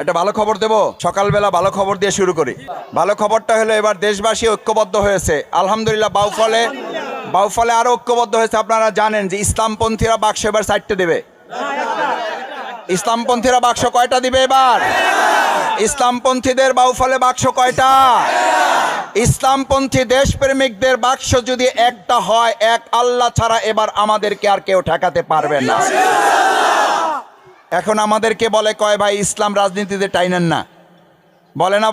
একটা ভালো খবর দেব। সকালবেলা ভালো খবর দিয়ে শুরু করি। ভালো খবরটা হলো এবার দেশবাসী ঐক্যবদ্ধ হয়েছে আলহামদুলিল্লাহ। বাউফলে আরো ঐক্যবদ্ধ হয়েছে। আপনারা জানেন যে ইসলামপন্থীরা বাক্স এবার 4টে দেবে। ইসলামপন্থীরা বাক্স কয়টা দিবে এবার? ইসলামপন্থীদের বাউফলে বাক্স কয়টা? ইসলামপন্থী দেশপ্রেমিকদের বাক্স যদি একটা হয়, এক আল্লাহ ছাড়া এবার আমাদেরকে আর কেউ ঠেকাতে পারবে না। এখন আমাদেরকে বলে কয় ভাই ইসলাম রাজনীতিতে টাইনেন না, বলে না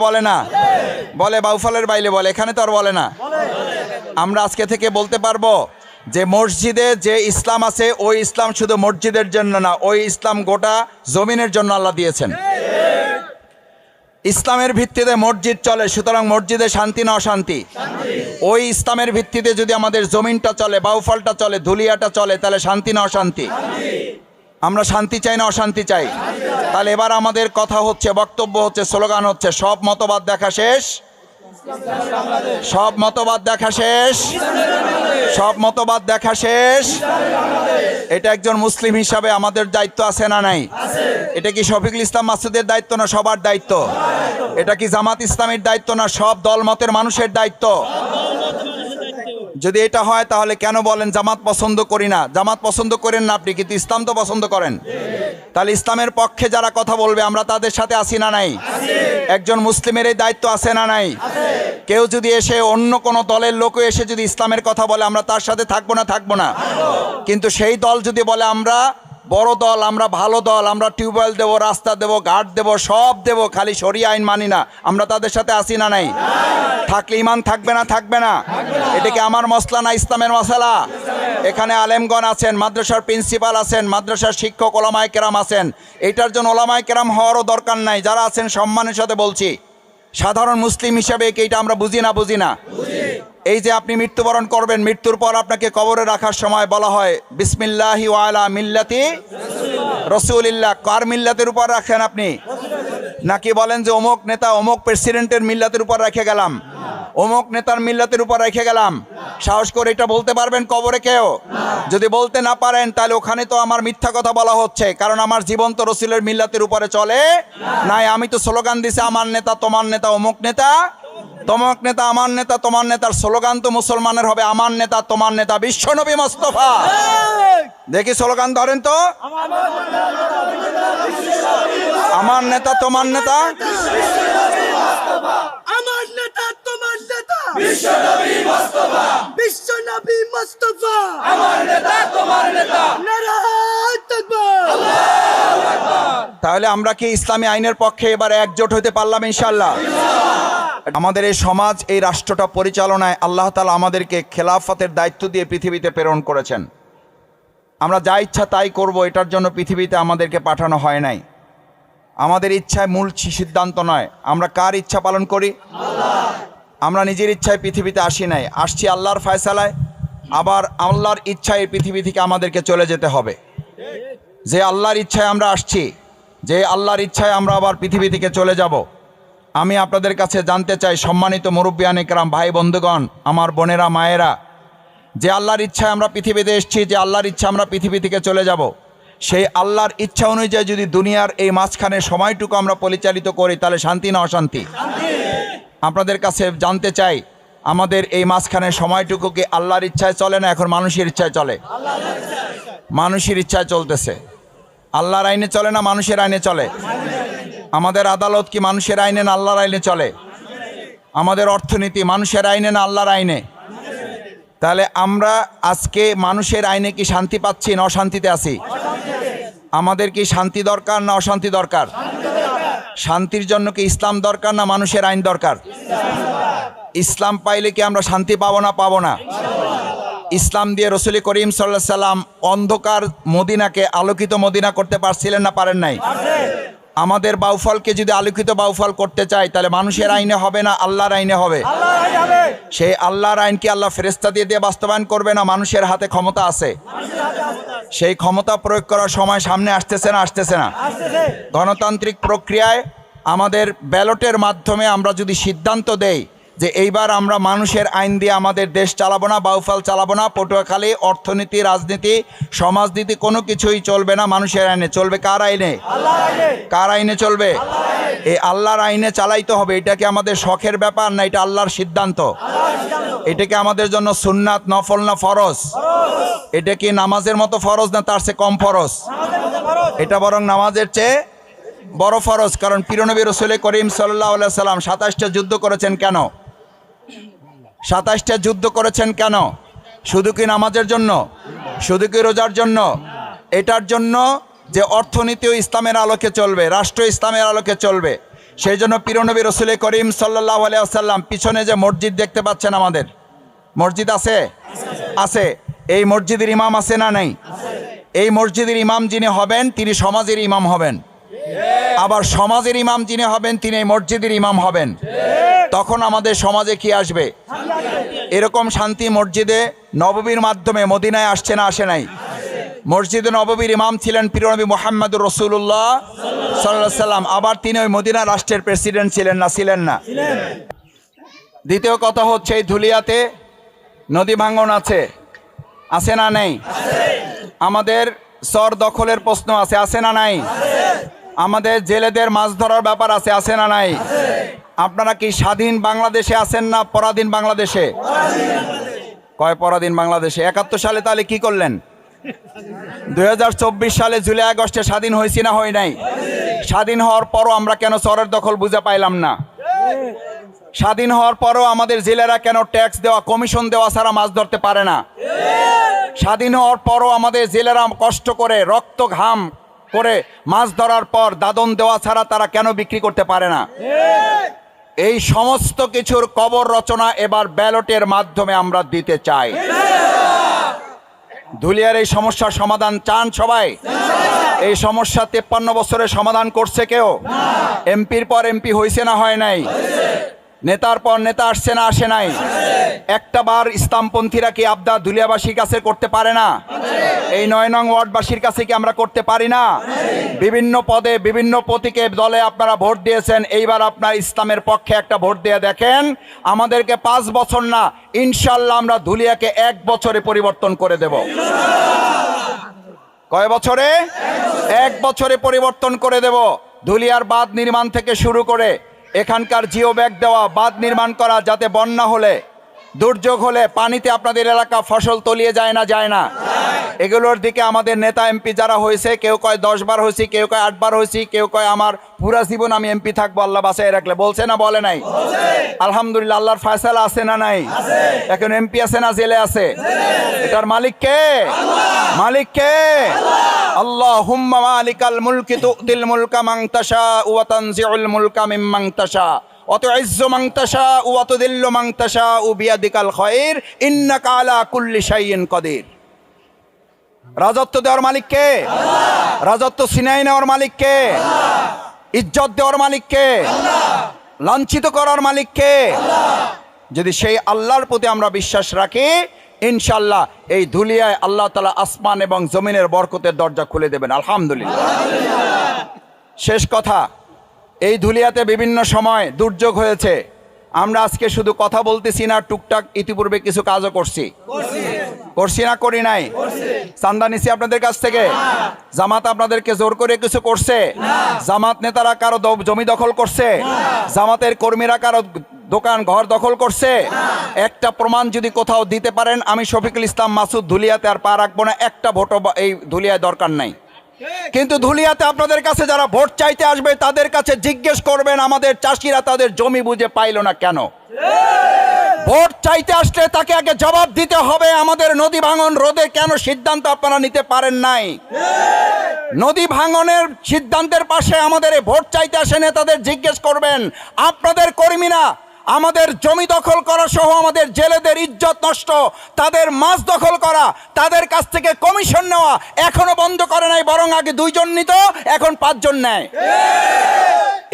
বলে বাউফলের বাইলে বলে, এখানে তো আর বলে না। আমরা আজকে থেকে বলতে পারবো যে মসজিদে যে ইসলাম আছে ওই ইসলাম শুধু মসজিদের জন্য না, ওই ইসলাম গোটা জমিনের জন্য আল্লাহ দিয়েছেন। ইসলামের ভিত্তিতে মসজিদ চলে, সুতরাং মসজিদে শান্তি না অশান্তি? ওই ইসলামের ভিত্তিতে যদি আমাদের জমিনটা চলে, বাউফলটা চলে, ধুলিয়াটা চলে, তাহলে শান্তি না অশান্তি? আমরা শান্তি চাই না অশান্তি চাই? তাহলে এবার আমাদের কথা হচ্ছে, বক্তব্য হচ্ছে, স্লোগান হচ্ছে, সব মতবাদ দেখা শেষ, সব মতবাদ দেখা শেষ, সব মতবাদ দেখা শেষ। এটা একজন মুসলিম হিসাবে আমাদের দায়িত্ব আছে না নাই? এটা কি শফিকুল ইসলাম মাসুদের দায়িত্ব না সবার দায়িত্ব? এটা কি জামাত ইসলামের দায়িত্ব না সব দলমতের মানুষের দায়িত্ব? যদি এটা হয় তাহলে কেন বলেন জামাত পছন্দ করি না? জামাত পছন্দ করেন না আপনি, কিন্তু ইসলাম তো পছন্দ করেন। তাহলে ইসলামের পক্ষে যারা কথা বলবে আমরা তাদের সাথে আছি না নাই? একজন মুসলিমের এই দায়িত্ব আছে না নাই? কেউ যদি এসে অন্য কোনো দলের লোক এসে যদি ইসলামের কথা বলে আমরা তার সাথে থাকবো না। কিন্তু সেই দল যদি বলে আমরা বড় দল, আমরা ভালো দল, আমরা টিউবওয়েল দেবো, রাস্তা দেবো, ঘাট দেবো, সব দেবো, খালি শরিয়া আইন মানি না, আমরা তাদের সাথে আসি না নাই? থাকলে ইমান থাকবে না? এটা কি আমার মসলা না ইসলামের মশলা? এখানে আলেমগণ আছেন, মাদ্রাসার প্রিন্সিপাল আছেন, মাদ্রাসার শিক্ষক ওলামায়ে কেরাম আছেন। এইটার জন্য ওলামায়ে কেরাম হওয়ারও দরকার নাই। যারা আছেন সম্মানের সাথে বলছি, সাধারণ মুসলিম হিসাবে এইটা আমরা বুঝি না? এই যে আপনি মৃত্যুবরণ করবেন, মৃত্যুর পর আপনাকে কবরে রাখার সময় বলা হয় বিসমিল্লাহি ওয়া আলা মিল্লাতি রাসূলিল্লাহ। কার মিল্লাতের উপর রাখেন আপনি? নাকি বলেন যে অমুক নেতা অমুক প্রেসিডেন্টের মিল্লাতের উপর রেখে গেলাম, অমুক নেতার মিল্লাতের উপর রেখে গেলাম? সাহস করে এটা বলতে পারবেন কবরে কেউ? যদি বলতে না পারেন তাহলে ওখানে তো আমার মিথ্যা কথা বলা হচ্ছে, কারণ আমার জীবন তো রসুলের মিল্লাতের উপরে চলে নাই। আমি তো স্লোগান দিছি আমার নেতা তোমার নেতা, অমুক নেতা তমক নেতা, আমার নেতা তোমার নেতার স্লোগান তো মুসলমানের হবে আমার নেতা তোমার নেতা বিশ্বনবী মোস্তফা। দেখি স্লোগান ধরেন তো, আমার নেতা তোমার নেতা, আমার নেতা তোমার নেতা বিশ্বনবী মুস্তাফা, বিশ্বনবী মুস্তাফা, আমার নেতা তোমার নেতা, নারায়ে তাকবীর, আল্লাহু আকবার। তাহলে আমরা কি ইসলামী আইনের পক্ষে এবারে একজোট হতে পারলাম ইনশাআল্লাহ? আমাদের এই সমাজ, এই রাষ্ট্রটা পরিচালনায় আল্লাহ তাআলা আমাদেরকে খেলাফতের দায়িত্ব দিয়ে পৃথিবীতে প্রেরণ করেছেন। আমরা যা ইচ্ছা তাই করব, এটার জন্য পৃথিবীতে আমাদেরকে পাঠানো হয় নাই। আমাদের ইচ্ছায় মূল সিদ্ধান্ত নয়। আমরা কার ইচ্ছা পালন করি? আমরা নিজের ইচ্ছায় পৃথিবীতে আসি নাই, আসছি আল্লাহর ফয়সালায়। আবার আল্লাহর ইচ্ছায় পৃথিবী থেকে আমাদেরকে চলে যেতে হবে। যে আল্লাহর ইচ্ছায় আমরা আসছি, যে আল্লাহর ইচ্ছায় আমরা আবার পৃথিবী থেকে চলে যাব। আমি আপনাদের কাছে জানতে চাই, সম্মানিত মুরব্বিয়ান ইকরাম, ভাই বন্ধুগণ, আমার বোনেরা মায়েরা, যে আল্লাহর ইচ্ছায় আমরা পৃথিবীতে এসেছি, যে আল্লাহর ইচ্ছা আমরা পৃথিবী থেকে চলে যাব, সেই আল্লাহর ইচ্ছা অনুযায়ী যদি দুনিয়ার এই মাঝখানে সময়টুকু আমরা পরিচালিত করি তাহলে শান্তি না অশান্তি? আপনাদের কাছে জানতে চাই, আমাদের এই মাঝখানে সময়টুকু কি আল্লাহর ইচ্ছায় চলে না এখন মানুষের ইচ্ছায় চলে? মানুষের ইচ্ছায় চলতেছে। আল্লাহর আইনে চলে না মানুষের আইনে চলে? আমাদের আদালত কি মানুষের আইনে না আল্লাহর আইনে চলে? আমাদের অর্থনীতি মানুষের আইনে না আল্লাহর আইনে? তাহলে আমরা আজকে মানুষের আইনে কি শান্তি পাচ্ছি না অশান্তিতে আছি? আমাদের কি শান্তি দরকার না অশান্তি দরকার? শান্তির জন্য কি ইসলাম দরকার না মানুষের আইন দরকার? ইসলাম পাইলে কি আমরা শান্তি পাবো না? ইসলাম দিয়ে রসুল করিম সাল্লাল্লাহু আলাইহি সাল্লাম অন্ধকার মদিনাকে আলোকিত মদিনা করতে পারছিলেন না পারেন নাই? আমাদের বাউফলকে যদি আলোকিত বাউফল করতে চাই তাহলে মানুষের আইনে হবে না আল্লাহর আইনে হবে? সেই আল্লাহর আইন কি আল্লাহ ফেরেশতা দিয়ে বাস্তবায়ন করবে না মানুষের হাতে ক্ষমতা আছে? সেই ক্ষমতা প্রয়োগ করার সময় সামনে আসতেছে না? গণতান্ত্রিক প্রক্রিয়ায় আমাদের ব্যালটের মাধ্যমে আমরা যদি সিদ্ধান্ত দেই যে এইবার আমরা মানুষের আইন দিয়ে আমাদের দেশ চালাবো না, বাউফাল চালাবো না, পটুয়াখালী অর্থনীতি, রাজনীতি, সমাজনীতি কোনো কিছুই চলবে না মানুষের আইনে। চলবে কার আইনে? কার আইনে চলবে? এই আল্লাহর আইনে চালাইতে হবে। এটা কি আমাদের শখের ব্যাপার না এটা আল্লাহর সিদ্ধান্ত? এটা কি আমাদের জন্য সুন্নাত, নফল না ফরজ? এটা কি নামাজের মতো ফরজ না তার চেয়ে কম ফরজ? এটা বরং নামাজের চেয়ে বড় ফরজ। কারণ প্রিয়নবী রাসূল করিম সাল্লাল্লাহু আলাইহি সাল্লাম 27টা যুদ্ধ করেছেন কেন? 27টা যুদ্ধ করেছেন কেন? শুধু কি নামাজের জন্য? শুধু কি রোজার জন্য? এটার জন্য যে অর্থনীতিও ইসলামের আলোকে চলবে, রাষ্ট্র ইসলামের আলোকে চলবে। সেই জন্য প্রিয়নবী রাসূল করিম সাল্লাল্লাহু আলাইহি ওয়াসাল্লাম পিছনে যে মসজিদ দেখতে পাচ্ছেন, আমাদের মসজিদ আছে? আছে। এই মসজিদের ইমাম আছে না নাই? এই মসজিদের ইমাম যিনি হবেন তিনি সমাজের ইমাম হবেন, আবার সমাজের ইমাম যিনি হবেন তিনি এই মসজিদের ইমাম হবেন। তখন আমাদের সমাজে কি আসবে? এরকম শান্তি মসজিদে নববীর মাধ্যমে মদিনায় আসছে না আসে নাই? মসজিদে নববীর ইমাম ছিলেন প্রিয়নবী মুহাম্মদুর রাসূলুল্লাহ সাল্লাল্লাহু আলাইহি সাল্লাম। আবার তিনি ওই মদিনা রাষ্ট্রের প্রেসিডেন্ট ছিলেন না ছিলেন না? দ্বিতীয় কথা হচ্ছে এই ধুলিয়াতে নদী ভাঙন আছে, আছে না নেই? আমাদের চর দখলের প্রশ্ন আছে, আছে না নাই? আমাদের জেলেদের মাছ ধরার ব্যাপার আছে, আছে না নাই? আপনারা কি স্বাধীন বাংলাদেশে আছেন না পরাধীন বাংলাদেশে? কয় পরাধীন বাংলাদেশে? 71 সালে তাহলে কি করলেন? 2024 সালে জুলাই আগস্টে স্বাধীন হয়েছি না হয় নাই? স্বাধীন হওয়ার পরও আমরা কেন চরের দখল বুঝে পাইলাম না? স্বাধীন হওয়ার পরও আমাদের জেলেরা কেন ট্যাক্স দেওয়া, কমিশন দেওয়া ছাড়া মাছ ধরতে পারে না? স্বাধীন হওয়ার পরও আমাদের জেলেরা কষ্ট করে রক্ত ঘাম করে মাছ ধরার পর দাদন দেওয়া ছাড়া তারা কেন বিক্রি করতে পারে না? এই সমস্ত কিছুর কবর রচনা এবার ব্যালটের মাধ্যমে আমরা দিতে চাই। ধুলিয়ার এই সমস্যার সমাধান চান সবাই? এই সমস্যা 53 বছরের সমাধান করছে কেউ? এমপির পর এমপি হয়েছে না হয় নাই? নেতার পর নেতা আসছে না আসে নাই? একটা বার ইসলামপন্থীরা কি আবদা ধুলিয়াবাসীর কাছে করতে পারে না? এই 9 নং ওয়ার্ডবাসীর কাছে কি আমরা করতে পারি না? বিভিন্ন পদে বিভিন্ন প্রতীকে দলে আপনারা ভোট দিয়েছেন, এইবার আপনার ইসলামের পক্ষে একটা ভোট দিয়ে দেখেন। আমাদেরকে 5 বছর না, ইনশাল্লাহ আমরা ধুলিয়াকে 1 বছরে পরিবর্তন করে দেব। কয় বছরে? 1 বছরে পরিবর্তন করে দেব। ধুলিয়ার বাঁধ নির্মাণ থেকে শুরু করে এখানকার জিও ব্যাগ দেওয়া, বাঁধ নির্মাণ করা, যাতে বন্যা হলে, দুর্যোগ হলে পানিতে আপনাদের এলাকা ফসল তলিয়ে যায় না, যায় না? এগুলোর দিকে আমাদের নেতা এমপি যারা হয়েছে, কেউ কয় 10 বার হয়েছি, কেউ কয় 8 বার হয়েছি, কেউ কয় আমার পুরা জীবন আমি এমপি থাকবো আল্লাহ বাঁচায় রাখলে, বলছে না বলে নাই? আলহামদুলিল্লাহ, আল্লাহর ফয়সালা আছে না নাই? এখন এমপি আছে না জেলে আছে? এটার মালিক কে? মালিক কে? আল্লাহুম্মা মালিকাল মুলকি তুতিল মুলকা মান তাশা ওয়া তানজিউল মুলকা মিম্মান তাশা ওয়া তুইজ্জু মান তাশা ওয়া তুযিল্লু মান তাশা বিয়াদিকাল খায়র ইন্নাকা আলা কুল্লি শাইইন কাদির। রাজত্ব দেওয়ার মালিক কে? রাজত্ব ছিনাই নেওয়ার মালিক কে? ইজ্জত দেওয়ার মালিক কে? লাঞ্ছিত করার মালিক কে? যদি সেই আল্লাহর প্রতি আমরা বিশ্বাস রাখি, ইনশাল্লাহ এই ধুলিয়ায় আল্লাহ তাআলা আসমান এবং জমিনের বরকতের দরজা খুলে দেবেন। আলহামদুলিল্লাহ। শেষ কথা, এই ধুলিয়াতে বিভিন্ন সময় দুর্যোগ হয়েছে। আমরা আজকে শুধু কথা বলতেছি না, টুকটাক ইতিপূর্বে কিছু কাজও করছি। করছি না করি নাই? চান্দা নিছি আপনাদের কাছ থেকে? জামাত আপনাদেরকে জোর করে কিছু করছে? জামাত নেতারা কারো জমি দখল করছে? জামাতের কর্মীরা কারো দোকান ঘর দখল করছে? একটা প্রমাণ যদি কোথাও দিতে পারেন, আমি শফিকুল ইসলাম মাসুদ ধুলিয়াতে আর পা রাখবো না। একটা ভোটও এই ধুলিয়ায় দরকার নাই। কিন্তু ধুলিয়াতে আপনাদের কাছে যারা ভোট চাইতে আসবে তাদের কাছে জিজ্ঞেস করবেন, আমাদের চাষিরা তাদের জমি বুঝে পাইল না কেন? ভোট চাইতে আসলে তাকে আগে জবাব দিতে হবে, আমাদের নদী ভাঙন রোধে কেন সিদ্ধান্ত আপনারা নিতে পারেন নাই? নদী ভাঙনের সিদ্ধান্তের পাশে আমাদের এই ভোট চাইতে আসে নেতাদের জিজ্ঞেস করবেন, আপনাদের কর্মীরা আমাদের জমি দখল করা সহ আমাদের জেলেদের ইজ্জত নষ্ট, তাদের মাছ দখল করা, তাদের কাছ থেকে কমিশন নেওয়া এখনো বন্ধ করে নাই, বরং আগে 2 জন নিত, এখন 5 জন নেয়।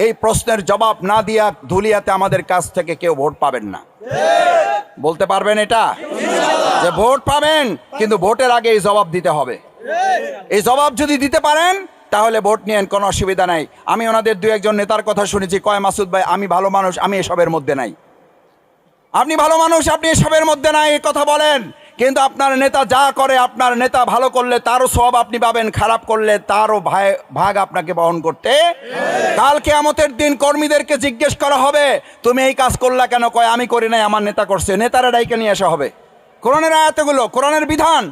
এই প্রশ্নের জবাব না দিয়া ধুলিয়াতে আমাদের কাছ থেকে কেউ ভোট পাবেন না। বলতে পারবেন এটা? যে ভোট পাবেন, কিন্তু ভোটের আগে এই জবাব দিতে হবে। এই জবাব যদি দিতে পারেন তাহলে ভোট নিয়েন, কোনো অসুবিধা নাই। আমি ওনাদের 2-1 জন নেতার কথা শুনেছি, কয় মাসুদ ভাই আমি ভালো মানুষ, আমি এসবের মধ্যে নাই। আপনি ভালো মানুষ, আপনি এসবের মধ্যে নাই এই কথা বলেন, কিন্তু আপনার নেতা যা করে, আপনার নেতা ভালো করলে তারও সওয়াব আপনি পাবেন, খারাপ করলে তারও ভাগ আপনাকে বহন করতে। কাল কিয়ামতের দিন কর্মীদেরকে জিজ্ঞেস করা হবে, তুমি এই কাজ করলা কেন? কয় আমি করি নাই, আমার নেতা করছে। নেতারা ডাইকে নিয়ে আসা হবে, কোরআনের আয়াতগুলো, কোরআনের বিধান,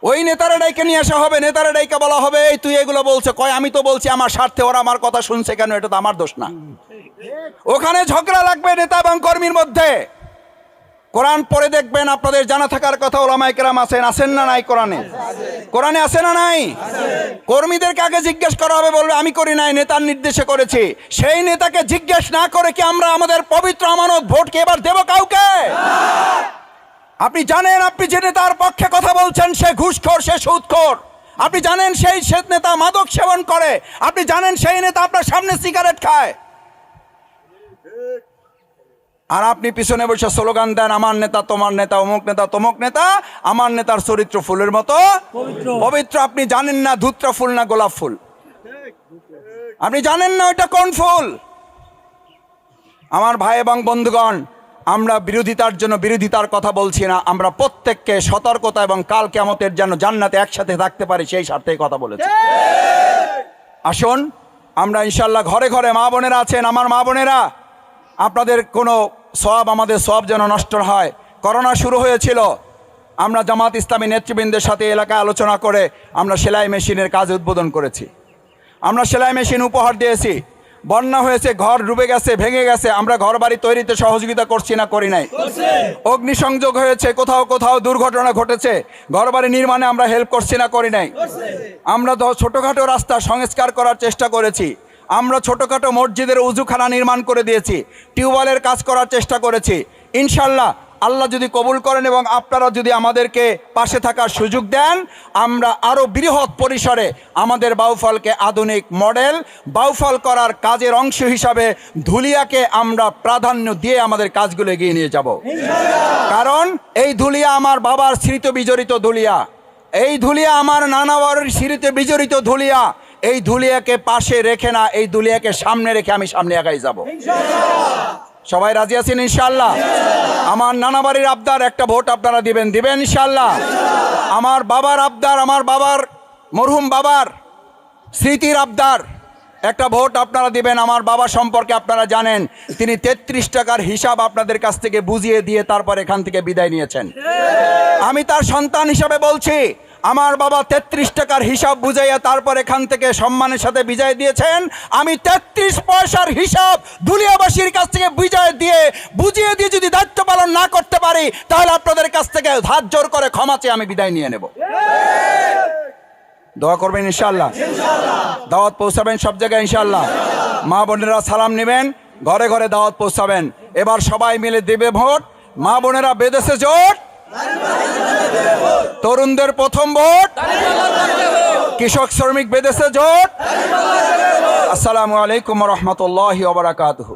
ওই নেতারা ডাইকে নিয়ে আসা হবে। নেতারা ডাইকে বলা হবে, এই তুই এগুলো বলছে। কয় আমি তো বলছি আমার স্বার্থে, ওরা আমার কথা শুনছে কেন? এটা তো আমার দোষ না। ওখানে ঝগড়া লাগবে নেতা এবং কর্মীর মধ্যে। কোরআন পড়ে দেখবেন, আপনাদের জানা থাকার কথা, ওলামায়ে কেরাম আছেন না নাই? কোরআনে আছে না নাই? কর্মীদেরকে আগে জিজ্ঞেস করা হবে, বলবে আমি করি নাই, নেতার নির্দেশে করেছি। সেই নেতাকে জিজ্ঞেস না করে কি আমরা আমাদের পবিত্র আমানত ভোটকে এবার দেব কাউকে? আপনি জানেন, আপনি যে নেতার পক্ষে কথা বলছেন সে ঘুষখোর, সে সুদখোর। আপনি জানেন সেই নেতা মাদক সেবন করে। আপনি জানেন সেই নেতা আপনার সামনে সিগারেট খায়, আর আপনি পিছনে বসে স্লোগান দেন, আমার নেতা তোমার নেতা, অমুক নেতা তমুক নেতা। আমার নেতার চরিত্র ফুলের মতো পবিত্র। আপনি জানেন না ধুত্রা ফুল না গোলাপ ফুল, আপনি জানেন না ওইটা কোন ফুল। আমার ভাই এবং বন্ধুগণ, আমরা বিরোধিতার জন্য বিরোধিতার কথা বলছি না, আমরা প্রত্যেককে সতর্কতা এবং কাল কিয়ামতের যেন জান্নাতে একসাথে থাকতে পারি সেই স্বার্থে কথা বলেছি। আসুন আমরা ইনশাল্লাহ, ঘরে ঘরে মা বোনেরা আছেন, আমার মা বোনেরা, আপনাদের কোনো সওয়াব, আমাদের সওয়াব যেন নষ্ট হয়। করোনা শুরু হয়েছিল, আমরা জামাত ইসলামী নেতৃবৃন্দের সাথে এলাকায় আলোচনা করে আমরা সেলাই মেশিনের কাজ উদ্বোধন করেছি। আমরা সেলাই মেশিন উপহার দিয়েছি। বন্যা হয়েছে, ঘর ডুবে গেছে, ভেঙে গেছে, আমরা ঘর বাড়ি তৈরিতে সহযোগিতা করছি না? করি নাই? অগ্নিসংযোগ হয়েছে, কোথাও কোথাও দুর্ঘটনা ঘটেছে, ঘর বাড়ি নির্মাণে আমরা হেল্প করছি না? করি নাই? আমরা ছোটোখাটো রাস্তা সংস্কার করার চেষ্টা করেছি। আমরা ছোটোখাটো মসজিদের উজুখানা নির্মাণ করে দিয়েছি, টিউবওয়েলের কাজ করার চেষ্টা করেছি। ইনশাল্লাহ আল্লাহ যদি কবুল করেন এবং আপনারা যদি আমাদেরকে পাশে থাকার সুযোগ দেন, আমরা আরও বৃহৎ পরিসরে আমাদের বাউফলকে আধুনিক মডেল বাউফল করার কাজের অংশ হিসাবে ধুলিয়াকে আমরা প্রাধান্য দিয়ে আমাদের কাজগুলো এগিয়ে নিয়ে যাব। কারণ এই ধুলিয়া আমার বাবার স্মৃতি বিজড়িত ধুলিয়া, এই ধুলিয়া আমার নানা বাড়ির স্মৃতি বিজড়িত ধুলিয়া। এই ধুলিয়াকে পাশে রেখে না, এই ধুলিয়াকে সামনে রেখে আমি সামনে একাই যাব। সবাই রাজি আছেন ইনশাল্লাহ? আমার নানা বাড়ির আবদার, একটা ভোট আপনারা দিবেন ইনশাল্লাহ? আমার বাবার আবদার, আমার বাবার, মরহুম বাবার স্মৃতির আবদার, একটা ভোট আপনারা দিবেন। আমার বাবা সম্পর্কে আপনারা জানেন, তিনি 33 টাকার হিসাব আপনাদের কাছ থেকে বুঝিয়ে দিয়ে তারপর এখান থেকে বিদায় নিয়েছেন। আমি তার সন্তান হিসাবে বলছি, আমার বাবা 33 টাকার হিসাব বুঝাইয়া তারপর এখান থেকে সম্মানের সাথে বিজয় দিয়েছেন। আমি 33 পয়সার হিসাব দুলিয়াবাসীর কাছ থেকে বুঝিয়ে দিয়ে যদি দায়িত্ব পালন না করতে পারি, তাহলে আপনাদের কাছ থেকে হাত জোর করে ক্ষমা চেয়ে আমি বিদায় নিয়ে নেব। দোয়া করবেন ইনশাল্লাহ? দাওয়াত পৌঁছাবেন সব জায়গায় ইনশাল্লাহ? মা বোনেরা সালাম নেবেন, ঘরে ঘরে দাওয়াত পৌঁছাবেন। এবার সবাই মিলে দেবে ভোট। মা বোনেরা বেঁধেছে জোট, তরুণদের প্রথম ভোট, কৃষক শ্রমিক বেঁধেছে জোট। আসসালামু আলাইকুম ওয়া রাহমাতুল্লাহি ওয়া বারাকাতুহু।